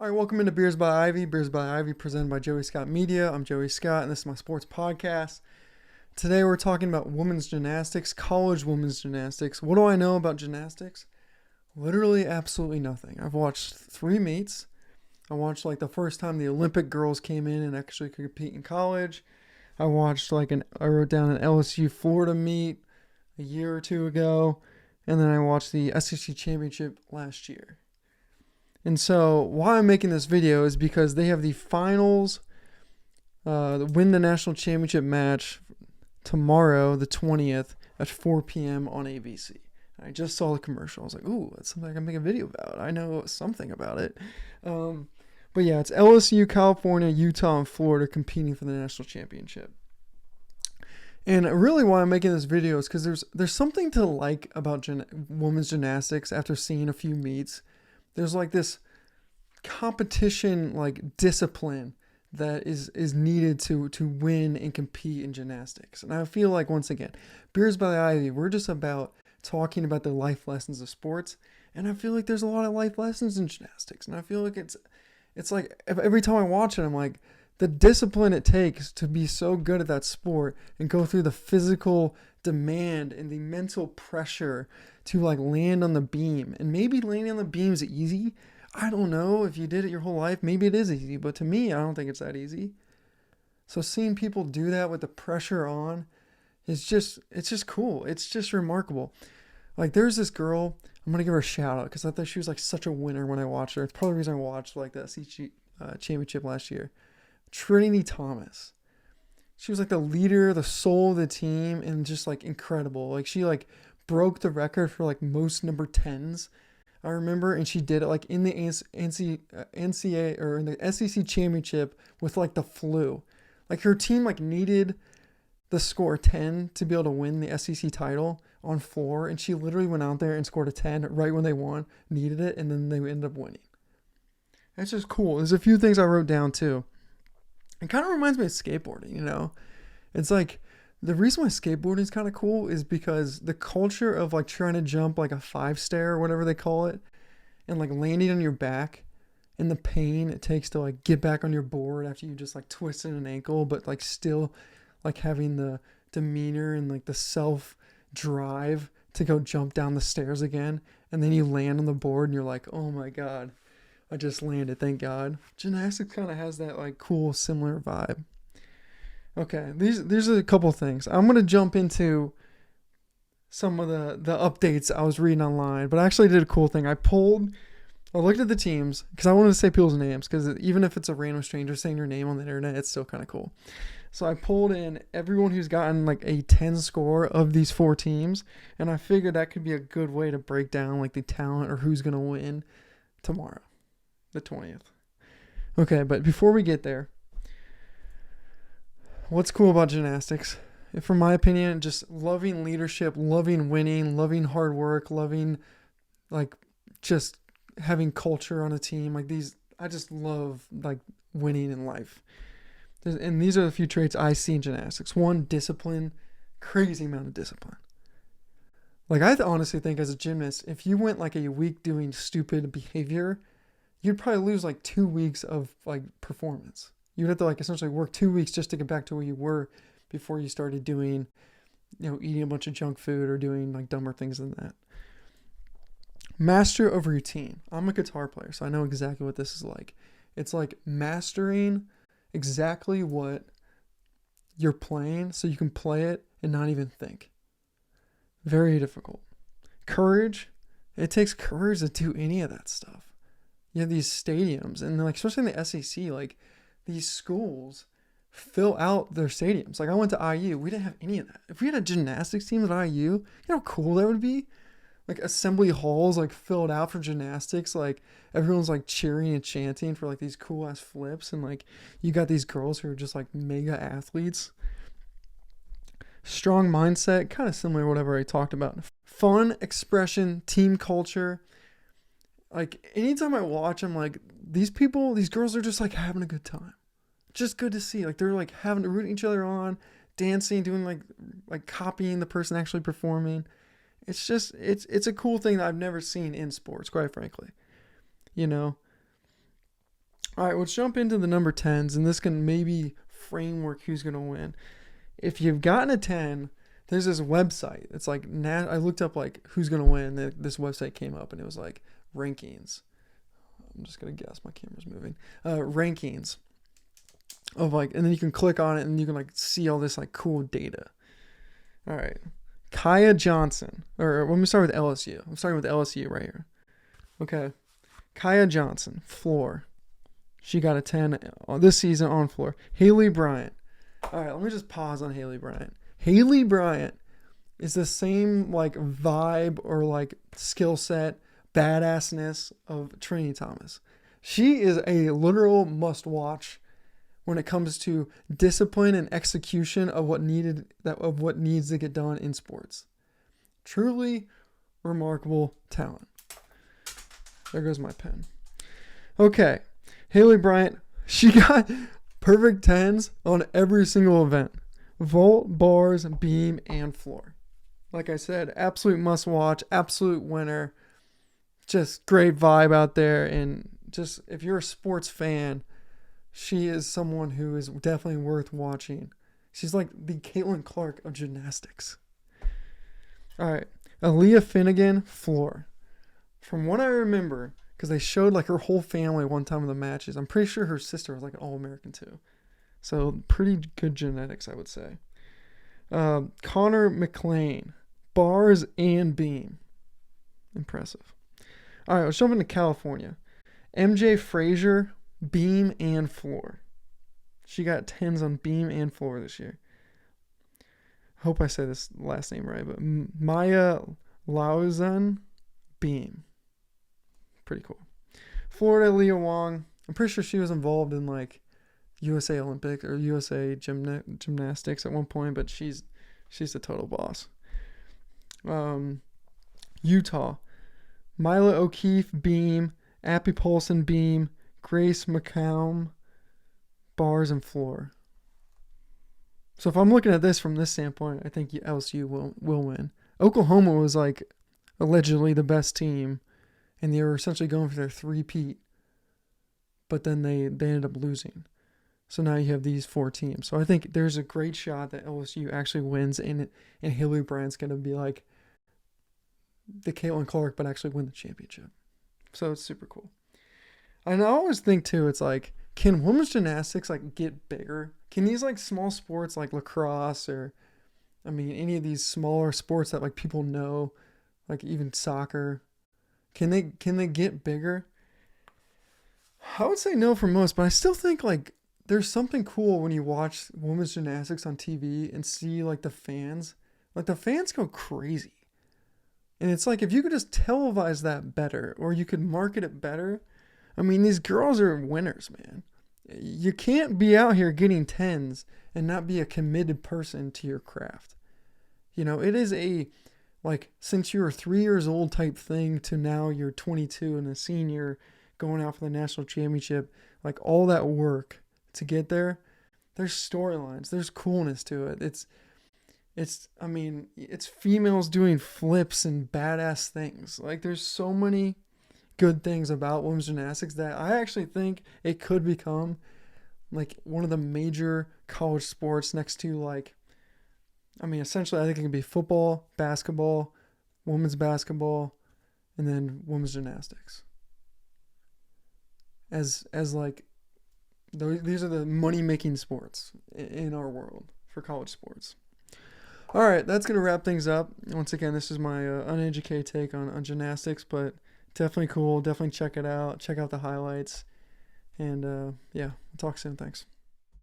All right, welcome into Beers by Ivy. Beers by Ivy, presented by Joey Scott Media. I'm Joey Scott, and this is my sports podcast. Today, we're talking about women's gymnastics, college women's gymnastics. What do I know about gymnastics? Literally, absolutely nothing. I've watched 3 meets. I watched the first time the Olympic girls came in and actually could compete in college. I watched I wrote down an LSU Florida meet a year or two ago, and then I watched the SEC championship last year. And so why I'm making this video is because they have the finals, win the national championship match tomorrow, the 20th at 4 p.m. on ABC. I just saw the commercial. I was like, ooh, that's something I can make a video about. I know something about it. But yeah, it's LSU, California, Utah, and Florida competing for the national championship. And really why I'm making this video is because there's something to like about women's gymnastics after seeing a few meets. There's this competition discipline that is needed to win and compete in gymnastics. And I feel like, once again, Beers by the Ivy, we're just about talking about the life lessons of sports. And I feel like there's a lot of life lessons in gymnastics. And I feel like it's like every time I watch it, I'm like, the discipline it takes to be so good at that sport and go through the physical demand and the mental pressure to land on the beam. And maybe landing on the beam is easy. I don't know if you did it your whole life. Maybe it is easy, but to me, I don't think it's that easy. So seeing people do that with the pressure on it's just cool. It's just remarkable. There's this girl, I'm going to give her a shout out because I thought she was such a winner when I watched her. It's probably the reason I watched the SEC championship last year. Trinity Thomas. She was the leader, the soul of the team, and just incredible. She broke the record for most number 10s, I remember, and she did it in the NCAA or in the SEC championship with the flu. Her team needed the score 10 to be able to win the SEC title on floor, and she literally went out there and scored a 10 right when they won, needed it, and then they ended up winning. That's just cool. There's a few things I wrote down too. It kind of reminds me of skateboarding, It's the reason why skateboarding is kind of cool is because the culture of trying to jump a 5-stair or whatever they call it and landing on your back and the pain it takes to get back on your board after you just twisted an ankle, but still having the demeanor and the self drive to go jump down the stairs again. And then you land on the board and you're like, oh my God, I just landed, thank God. Gymnastics kind of has that cool, similar vibe. Okay, these are a couple things. I'm going to jump into some of the updates I was reading online, but I actually did a cool thing. I looked at the teams because I wanted to say people's names because even if it's a random stranger saying your name on the internet, it's still kind of cool. So I pulled in everyone who's gotten a 10 score of these 4 teams, and I figured that could be a good way to break down the talent or who's going to win tomorrow, the 20th. Okay, but before we get there, what's cool about gymnastics? From my opinion, just loving leadership, loving winning, loving hard work, loving just having culture on a team. I just love winning in life. And these are the few traits I see in gymnastics. 1, discipline, crazy amount of discipline. I honestly think as a gymnast, if you went a week doing stupid behavior, you'd probably lose 2 weeks of performance. You'd have to essentially work 2 weeks just to get back to where you were before you started doing, eating a bunch of junk food or doing dumber things than that. Master of routine. I'm a guitar player, so I know exactly what this is like. It's mastering exactly what you're playing so you can play it and not even think. Very difficult. Courage. It takes courage to do any of that stuff. You have these stadiums, and especially in the SEC, these schools fill out their stadiums. I went to IU. We didn't have any of that. If we had a gymnastics team at IU, you know how cool that would be? Assembly halls filled out for gymnastics. Everyone's cheering and chanting for these cool ass flips, and you got these girls who are just mega athletes. Strong mindset, kind of similar to whatever I talked about. Fun, expression, team culture. Anytime I watch, I'm these girls are just having a good time. Just good to see. They're having to root each other on, dancing, doing copying the person actually performing. It's just, it's a cool thing that I've never seen in sports, quite frankly. All right, let's jump into the number 10s, and this can maybe framework who's going to win. If you've gotten a 10, there's this website. It's like, I looked up like who's going to win. This website came up, and it was like rankings. I'm just going to guess. My camera's moving. Rankings of like, and then you can click on it, and you can like see all this like cool data. All right. Kaya Johnson, or let me start with LSU. I'm starting with LSU right here. Okay. Kaya Johnson, floor. She got a 10 this season on floor. Haley Bryant. All right, let me just pause on Haley Bryant. Haley Bryant is the same like vibe or like skill set, badassness of Trinity Thomas. She is a literal must watch when it comes to discipline and execution of what needs to get done in sports. Truly remarkable talent. There goes my pen. Okay. Haley Bryant, she got perfect 10s on every single event. Vault, bars, beam, and floor. Like I said, absolute must watch, absolute winner. Just great vibe out there. And just if you're a sports fan, she is someone who is definitely worth watching. She's like the Caitlin Clark of gymnastics. All right. Aaliyah Finnegan, floor. From what I remember, because they showed like her whole family one time in the matches. I'm pretty sure her sister was like an All-American too. So pretty good genetics, I would say. Connor McLean, bars and beam. Impressive. All right, let's jump into California. MJ Frazier, beam and floor. She got 10s on beam and floor this year. Hope I say this last name right, but Maya Lauzan, beam. Pretty cool. Florida, Leah Wong. I'm pretty sure she was involved in like USA Olympic or USA Gymnastics at one point, but she's the total boss. Utah, Mila O'Keefe, beam. Appy Paulson, beam. Grace McCown, bars and floor. So if I'm looking at this from this standpoint, I think LSU will win. Oklahoma was like allegedly the best team, and they were essentially going for their three-peat, but then they ended up losing. So now you have these 4 teams. So I think there's a great shot that LSU actually wins, and Haley Bryant's going to be like the Caitlin Clark, but actually win the championship. So it's super cool. And I always think, too, it's like, can women's gymnastics like get bigger? Can these like small sports like lacrosse or, I mean, any of these smaller sports that like people know, like even soccer, can they get bigger? I would say no for most, but I still think like there's something cool when you watch women's gymnastics on TV and see like the fans. Like the fans go crazy. And it's like if you could just televise that better or you could market it better. I mean, these girls are winners, man. You can't be out here getting 10s and not be a committed person to your craft. You know, it is a like since you were 3 years old type thing to now you're 22 and a senior going out for the national championship, like all that work to get there, there's storylines, there's coolness to it. It's females doing flips and badass things. Like there's so many good things about women's gymnastics that I actually think it could become like one of the major college sports next to like, I mean, essentially I think it could be football, basketball, women's basketball, and then women's gymnastics. As like, these are the money-making sports in our world for college sports. All right, that's going to wrap things up. Once again, this is my uneducated take on gymnastics, but definitely cool. Definitely check it out. Check out the highlights. And, yeah, we'll talk soon. Thanks.